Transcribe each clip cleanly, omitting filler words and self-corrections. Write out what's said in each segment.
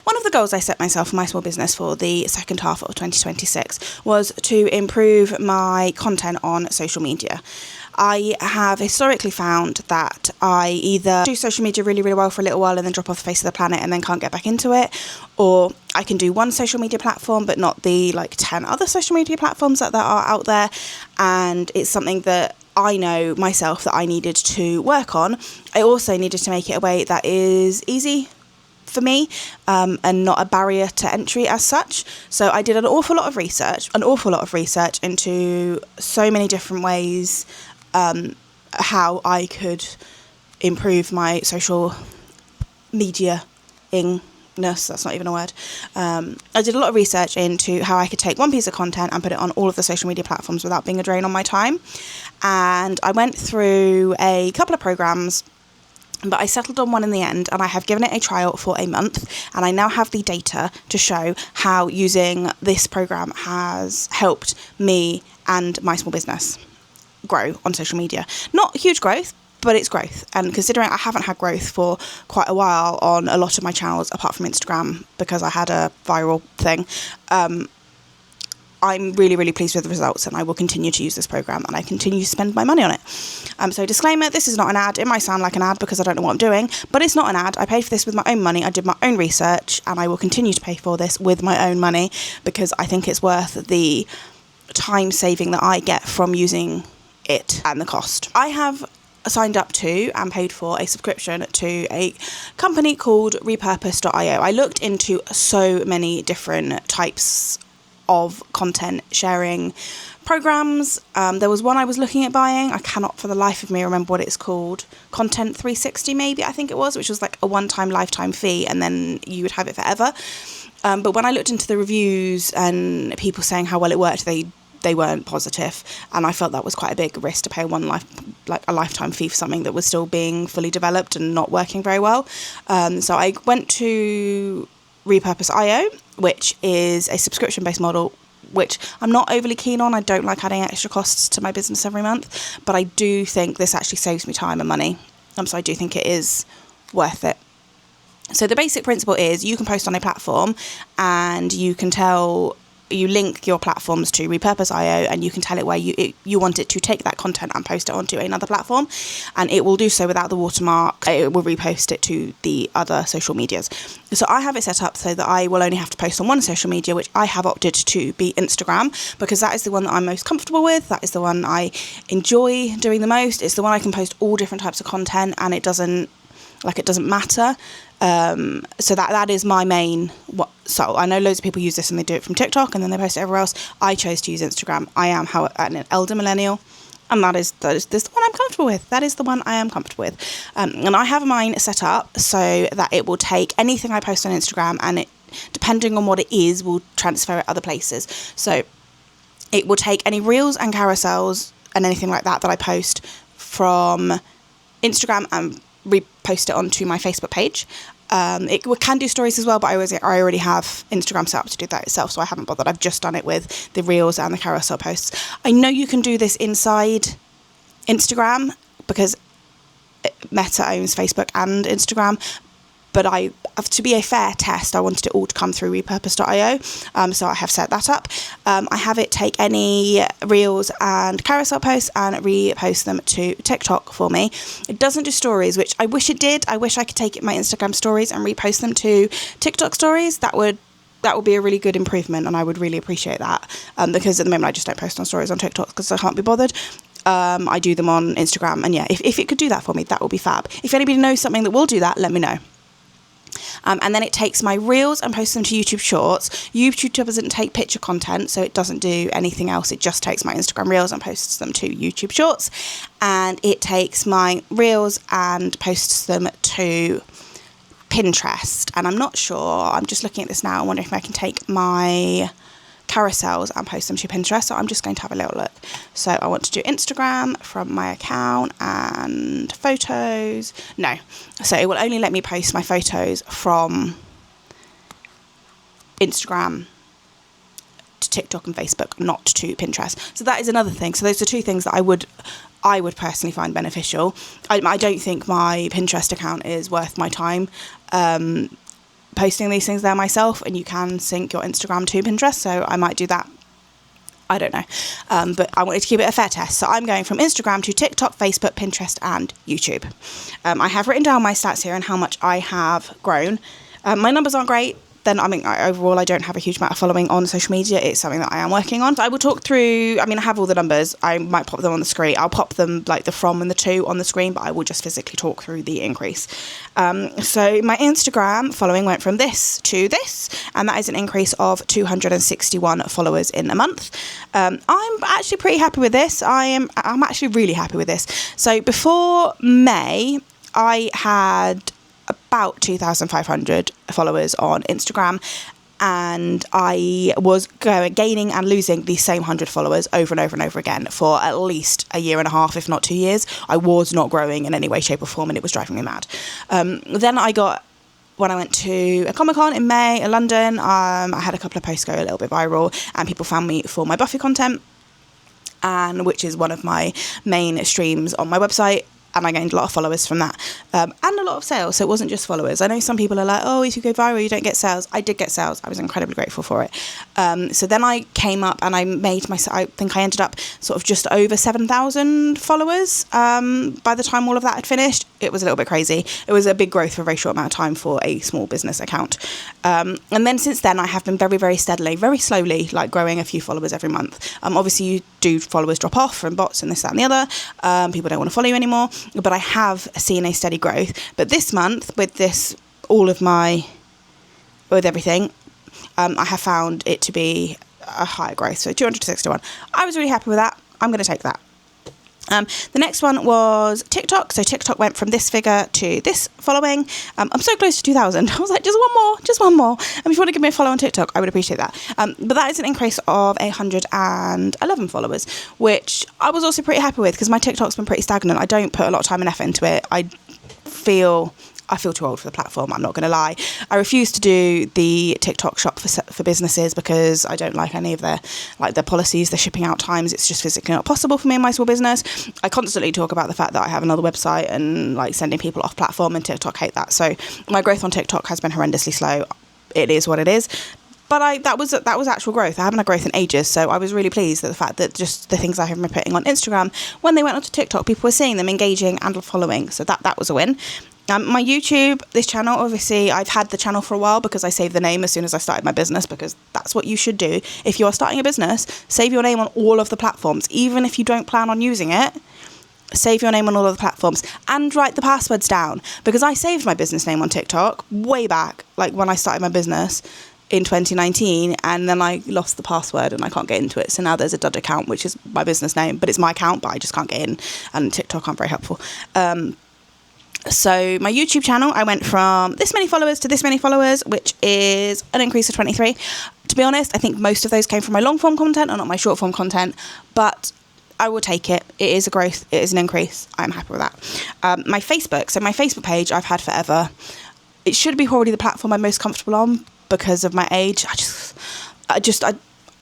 One of the goals I set myself for my small business for the second half of 2026 was to improve my content on social media. I have historically found that I either do social media really, really well for a little while and then drop off the face of the planet and then can't get back into it, or I can do one social media platform but not the 10 other social media platforms that are out there, and it's something that I know myself that I needed to work on. I also needed to make it a way that is easy for me, and not a barrier to entry as such. So I did an awful lot of research into so many different ways how I could improve my social media-ingness. That's not even a word. I did a lot of research into how I could take one piece of content and put it on all of the social media platforms without being a drain on my time. And I went through a couple of programs, but I settled on one in the end, and I have given it a trial for a month, and I now have the data to show how using this program has helped me and my small business grow on social media. Not huge growth, but it's growth. And considering I haven't had growth for quite a while on a lot of my channels, apart from Instagram, because I had a viral thing, I'm really, really pleased with the results, and I will continue to use this program, and I continue to spend my money on it. So disclaimer, this is not an ad. It might sound like an ad because I don't know what I'm doing, but it's not an ad. I paid for this with my own money. I did my own research, and I will continue to pay for this with my own money because I think it's worth the time saving that I get from using it and the cost. I have signed up to and paid for a subscription to a company called repurpose.io. I looked into so many different types of content sharing programs. There was one I was looking at buying. I cannot for the life of me remember what it's called. Content 360 maybe, I think it was, which was like a one-time lifetime fee and then you would have it forever. But when I looked into the reviews and people saying how well it worked, they weren't positive, and I felt that was quite a big risk to pay a lifetime fee for something that was still being fully developed and not working very well. So I went to Repurpose.io, which is a subscription-based model, which I'm not overly keen on. I don't like adding extra costs to my business every month, but I do think this actually saves me time and money. So I do think it is worth it. So the basic principle is you can post on a platform and you link your platforms to Repurpose.io, and you can tell it where you want it to take that content and post it onto another platform, and it will do so without the watermark. It will repost it to the other social medias. So I have it set up so that I will only have to post on one social media, which I have opted to be Instagram, because that is the one that I'm most comfortable with. That is the one I enjoy doing the most. It's the one I can post all different types of content, and it doesn't matter. So that is my main. So I know loads of people use this and they do it from TikTok and then they post it everywhere else. I chose to use Instagram. I am an elder millennial, and that is the one I'm comfortable with. That is the one I am comfortable with. And I have mine set up so that it will take anything I post on Instagram, and it, depending on what it is, will transfer it other places. So it will take any reels and carousels and anything like that I post from Instagram and repost it onto my Facebook page. It can do stories as well, but I already have Instagram set up to do that itself, so I haven't bothered. I've just done it with the reels and the carousel posts. I know you can do this inside Instagram because Meta owns Facebook and Instagram, but to be a fair test, I wanted it all to come through repurpose.io, so I have set that up. I have it take any reels and carousel posts and repost them to TikTok for me. It doesn't do stories, which I wish it did. I wish I could take my Instagram stories and repost them to TikTok stories. That would be a really good improvement, and I would really appreciate that, because at the moment I just don't post on stories on TikTok because I can't be bothered. I do them on Instagram, and yeah, if it could do that for me, that would be fab. If anybody knows something that will do that, let me know. And then it takes my reels and posts them to YouTube Shorts. YouTube doesn't take picture content, so it doesn't do anything else. It just takes my Instagram reels and posts them to YouTube Shorts. And it takes my reels and posts them to Pinterest. And I'm not sure, I'm just looking at this now. I'm wondering if I can take my carousels and post them to Pinterest. So I'm just going to have a little look. So I want to do Instagram from my account and photos. No. So it will only let me post my photos from Instagram to TikTok and Facebook, not to Pinterest. So that is another thing. So those are two things that I would personally find beneficial. I don't think my Pinterest account is worth my time. posting these things there myself, and you can sync your Instagram to Pinterest, so I might do that. I don't know, but I wanted to keep it a fair test. So I'm going from Instagram to TikTok, Facebook, Pinterest and YouTube. I have written down my stats here and how much I have grown. My numbers aren't great. Then, overall, I don't have a huge amount of following on social media. It's something that I am working on. So I will talk through, I have all the numbers. I might pop them on the screen. I'll pop them, like the from and the to on the screen, but I will just physically talk through the increase. So my Instagram following went from this to this, and that is an increase of 261 followers in a month. I'm actually pretty happy with this. I'm actually really happy with this. So before May, I had about 2,500 followers on Instagram, and I was gaining and losing the same 100 followers over and over and over again for at least a year and a half, if not 2 years. I was not growing in any way, shape or form, and it was driving me mad. Then when I went to a Comic-Con in May in London, I had a couple of posts go a little bit viral, and people found me for my Buffy content, and which is one of my main streams on my website. And I gained a lot of followers from that, and a lot of sales. So it wasn't just followers. I know some people are like, oh, if you go viral, you don't get sales. I did get sales. I was incredibly grateful for it. So then I came up and I made I think I ended up sort of just over 7,000 followers. By the time all of that had finished, it was a little bit crazy. It was a big growth for a very short amount of time for a small business account. And then since then, I have been very, very steadily, very slowly, like growing a few followers every month. Obviously, you do followers drop off from bots and this, that and the other. People don't want to follow you anymore. But I have seen a steady growth. But this month, with everything, I have found it to be a higher growth. So 261. I was really happy with that. I'm going to take that. The next one was TikTok. So TikTok went from this figure to this following. I'm so close to 2,000. I was like, just one more. And if you want to give me a follow on TikTok, I would appreciate that. But that is an increase of 111 followers, which I was also pretty happy with because my TikTok's been pretty stagnant. I don't put a lot of time and effort into it. I feel too old for the platform, I'm not going to lie. I refuse to do the TikTok shop for businesses because I don't like any of their policies, their shipping out times. It's just physically not possible for me in my small business. I constantly talk about the fact that I have another website and like sending people off platform, and TikTok hate that. So my growth on TikTok has been horrendously slow. It is what it is. But that was actual growth. I haven't had growth in ages, so I was really pleased at the fact that just the things I have been putting on Instagram, when they went onto TikTok, people were seeing them, engaging and following. So that was a win. My YouTube, this channel, obviously, I've had the channel for a while because I saved the name as soon as I started my business, because that's what you should do. If you are starting a business, save your name on all of the platforms. Even if you don't plan on using it, save your name on all of the platforms and write the passwords down, because I saved my business name on TikTok way back, like when I started my business in 2019, and then I lost the password and I can't get into it. So now there's a dud account, which is my business name, but it's my account, but I just can't get in, and TikTok aren't very helpful. So my YouTube channel, I went from this many followers to this many followers, which is an increase of 23. To be honest, I think most of those came from my long form content and not my short form content, but I will take it. It is a growth. It is an increase. I'm happy with that. My Facebook page I've had forever. It should be probably the platform I'm most comfortable on because of my age. I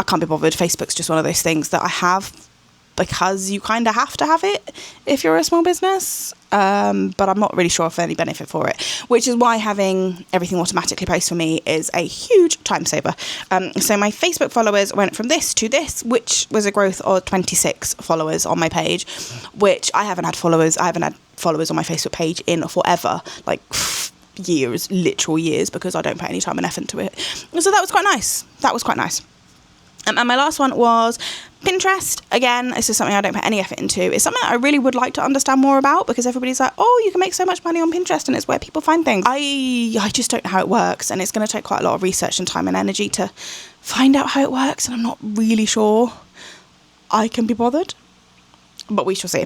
can't be bothered. Facebook's just one of those things that I have because you kind of have to have it if you're a small business. But I'm not really sure if there's any benefit for it, which is why having everything automatically post for me is a huge time saver. So my Facebook followers went from this to this, which was a growth of 26 followers on my page, which I haven't had followers on my Facebook page in forever, like years, literal years, because I don't put any time and effort into it. So that was quite nice. And my last one was Pinterest. Again, this is something I don't put any effort into. It's something I really would like to understand more about, because everybody's like, oh, you can make so much money on Pinterest and it's where people find things. I just don't know how it works, and it's going to take quite a lot of research and time and energy to find out how it works, and I'm not really sure I can be bothered, but we shall see.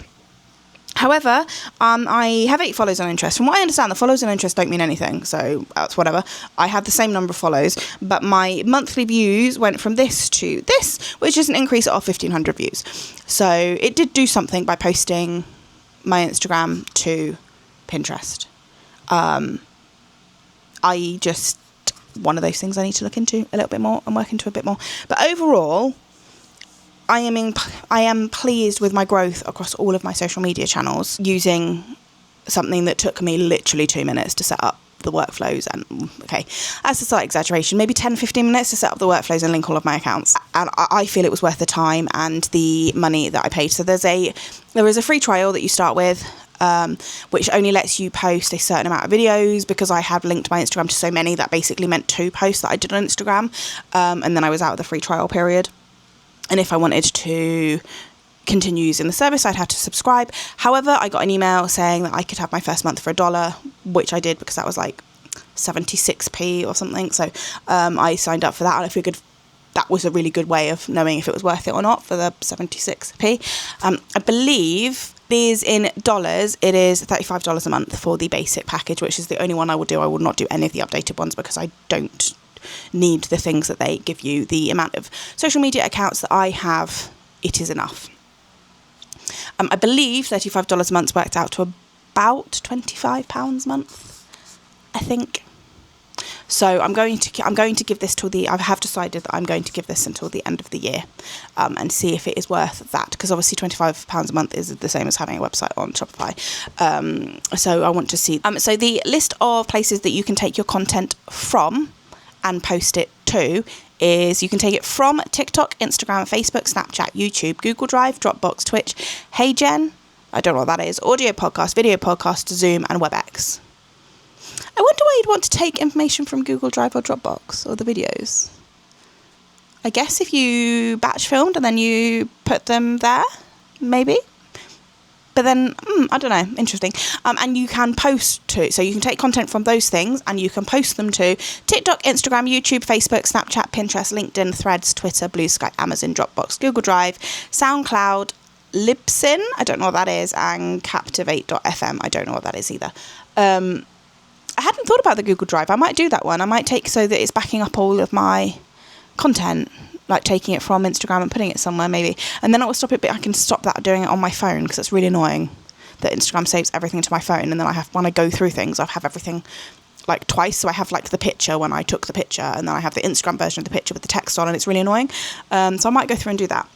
However, I have 8 followers on interest. From what I understand, the followers on interest don't mean anything, so that's whatever. I have the same number of follows, but my monthly views went from this to this, which is an increase of 1,500 views. So it did do something by posting my Instagram to Pinterest. One of those things I need to look into a little bit more and work into a bit more. But overall, I am pleased with my growth across all of my social media channels, using something that took me literally 2 minutes to set up the workflows. And okay, that's a slight exaggeration, maybe 10-15 minutes to set up the workflows and link all of my accounts. And I feel it was worth the time and the money that I paid. So there is a free trial that you start with, which only lets you post a certain amount of videos, because I had linked my Instagram to so many that basically meant 2 posts that I did on Instagram, and then I was out of the free trial period. And if I wanted to continue using the service, I'd have to subscribe. However, I got an email saying that I could have my first month for $1, which I did because that was like 76p or something. So I signed up for that, and I figured that was a really good way of knowing if it was worth it or not for the 76p. I believe these in dollars, it is $35 a month for the basic package, which is the only one I will do. I will not do any of the updated ones because I don't need the things that they give you. The amount of social media accounts that I have, it is enough. I believe $35 a month worked out to about £25 a month, I think. So I'm going to give this I have decided that I'm going to give this until the end of the year, and see if it is worth that, because obviously £25 a month is the same as having a website on Shopify. So I want to see. So the list of places that you can take your content from and post it to is, you can take it from TikTok, Instagram, Facebook, Snapchat, YouTube, Google Drive, Dropbox, Twitch, HeyGen, I don't know what that is, audio podcast, video podcast, Zoom, and WebEx. I wonder why you'd want to take information from Google Drive or Dropbox, or the videos. I guess if you batch filmed and then you put them there, maybe. But then, I don't know, interesting. And you can post to, so you can take content from those things and you can post them to TikTok, Instagram, YouTube, Facebook, Snapchat, Pinterest, LinkedIn, Threads, Twitter, Blue Sky, Amazon, Dropbox, Google Drive, SoundCloud, Libsyn, I don't know what that is, and Captivate.fm, I don't know what that is either. I hadn't thought about the Google Drive. I might do that one. I might take so that it's backing up all of my content, like taking it from Instagram and putting it somewhere maybe, and then it will stop it, but I can stop that doing it on my phone, because it's really annoying that Instagram saves everything to my phone, and then when I go through things, I have everything like twice. So I have like the picture when I took the picture, and then I have the Instagram version of the picture with the text on, and it's really annoying. So I might go through and do that.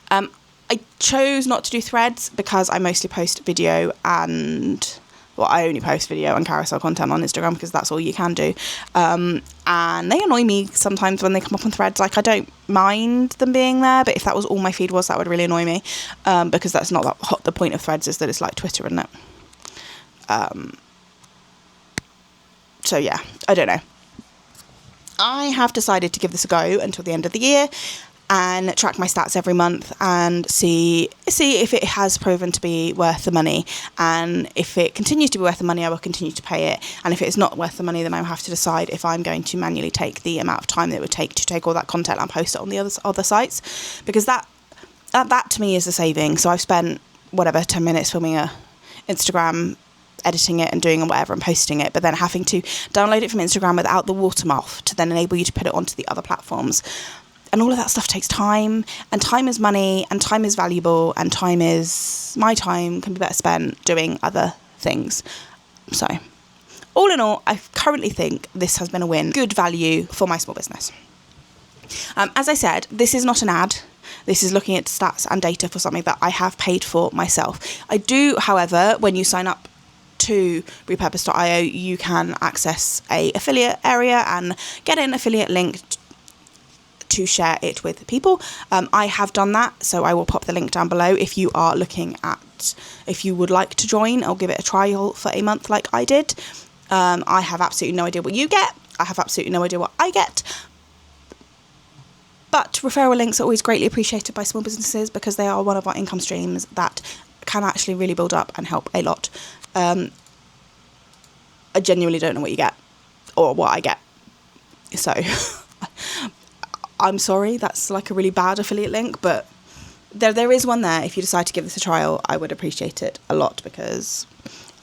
I chose not to do Threads because I mostly post video and... Well, I only post video and carousel content on Instagram because that's all you can do. And they annoy me sometimes when they come up on Threads. Like, I don't mind them being there, but if that was all my feed was, that would really annoy me. Because that's not that hot. The point of Threads is that it's like Twitter, isn't it? So yeah, I don't know. I have decided to give this a go until the end of the year and track my stats every month and see if it has proven to be worth the money. And if it continues to be worth the money, I will continue to pay it. And if it's not worth the money, then I will have to decide if I'm going to manually take the amount of time that it would take to take all that content and post it on the other sites. Because that to me is a saving. So I've spent, 10 minutes filming a Instagram, editing it and doing whatever and posting it, but then having to download it from Instagram without the watermark to then enable you to put it onto the other platforms. And all of that stuff takes time, and time is money, and time is valuable, and my time can be better spent doing other things. So, all in all, I currently think this has been a win. Good value for my small business. As I said, this is not an ad. This is looking at stats and data for something that I have paid for myself. I do, however, when you sign up to repurpose.io, you can access a affiliate area and get an affiliate link to share it with people. I have done that, so I will pop the link down below if you would like to join or give it a trial for a month like I did. I have absolutely no idea what you get. I have absolutely no idea what I get. But referral links are always greatly appreciated by small businesses because they are one of our income streams that can actually really build up and help a lot. I genuinely don't know what you get or what I get. So... I'm sorry, that's like a really bad affiliate link, but there is one there. If you decide to give this a trial, I would appreciate it a lot because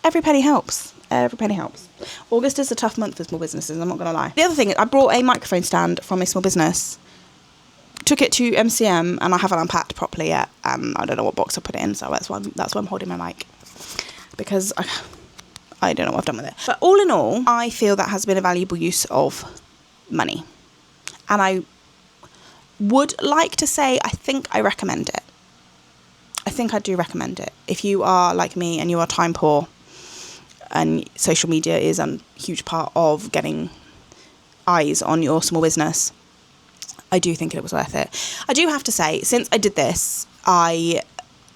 every penny helps. Every penny helps. August is a tough month for small businesses, I'm not going to lie. The other thing, I brought a microphone stand from a small business, took it to MCM, and I haven't unpacked properly yet. I don't know what box I put it in, so that's why I'm holding my mic. Because I don't know what I've done with it. But all in all, I feel that has been a valuable use of money. And I would like to say I think I recommend it. I think I do recommend it. If you are like me and you are time poor, and social media is a huge part of getting eyes on your small business, I do think it was worth it. I do have to say, since I did this, I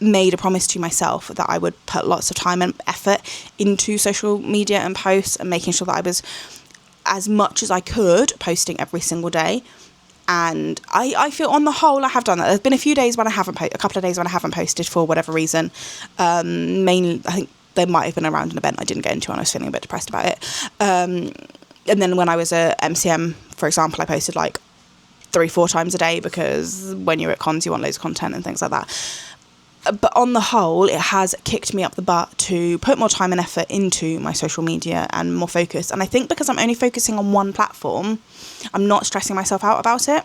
made a promise to myself that I would put lots of time and effort into social media and posts, and making sure that I was, as much as I could, posting every single day. And I feel on the whole I have done that. There's been a few days when I haven't a couple of days when I haven't posted for whatever reason. Mainly, I think there might have been around an event I didn't get into and I was feeling a bit depressed about it. And then when I was at MCM, for example, I posted like 3-4 times a day, because when you're at cons you want loads of content and things like that. But on the whole, it has kicked me up the butt to put more time and effort into my social media and more focus. And I think because I'm only focusing on one platform, I'm not stressing myself out about it,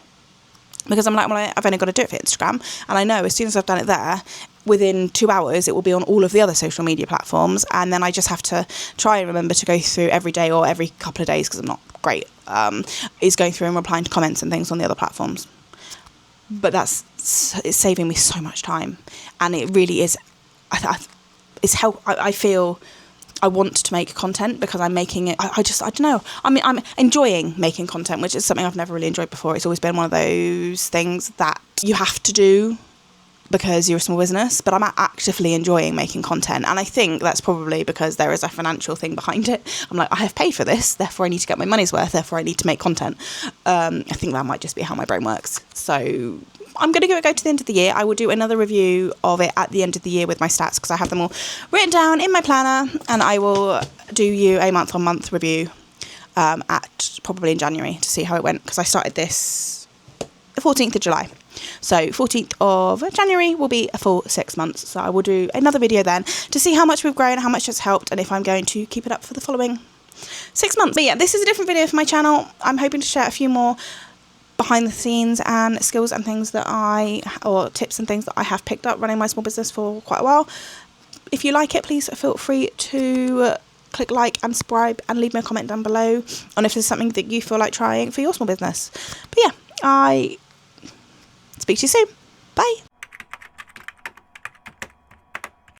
because I'm like, well, I've only got to do it for Instagram. And I know as soon as I've done it there, within 2 hours, it will be on all of the other social media platforms. And then I just have to try and remember to go through every day or every couple of days, because I'm not great, is going through and replying to comments and things on the other platforms. But it's saving me so much time, and it really is. I feel I want to make content because I'm making it. I don't know. I mean, I'm enjoying making content, which is something I've never really enjoyed before. It's always been one of those things that you have to do because you're a small business, but I'm actively enjoying making content. And I think that's probably because there is a financial thing behind it. I'm like, I have paid for this, therefore I need to get my money's worth, therefore I need to make content. I think that might just be how my brain works. So I'm going to go to the end of the year. I will do another review of it at the end of the year with my stats, because I have them all written down in my planner, and I will do you a month-on-month review at probably in January to see how it went, because I started this the 14th of July. So 14th of January will be a full 6 months. So I will do another video then to see how much we've grown, how much it's helped, and if I'm going to keep it up for the following 6 months. But yeah, this is a different video for my channel. I'm hoping to share a few more behind the scenes and skills and things or tips and things that I have picked up running my small business for quite a while. If you like it, please feel free to click like and subscribe and leave me a comment down below on if there's something that you feel like trying for your small business. But yeah, I speak to you soon. Bye.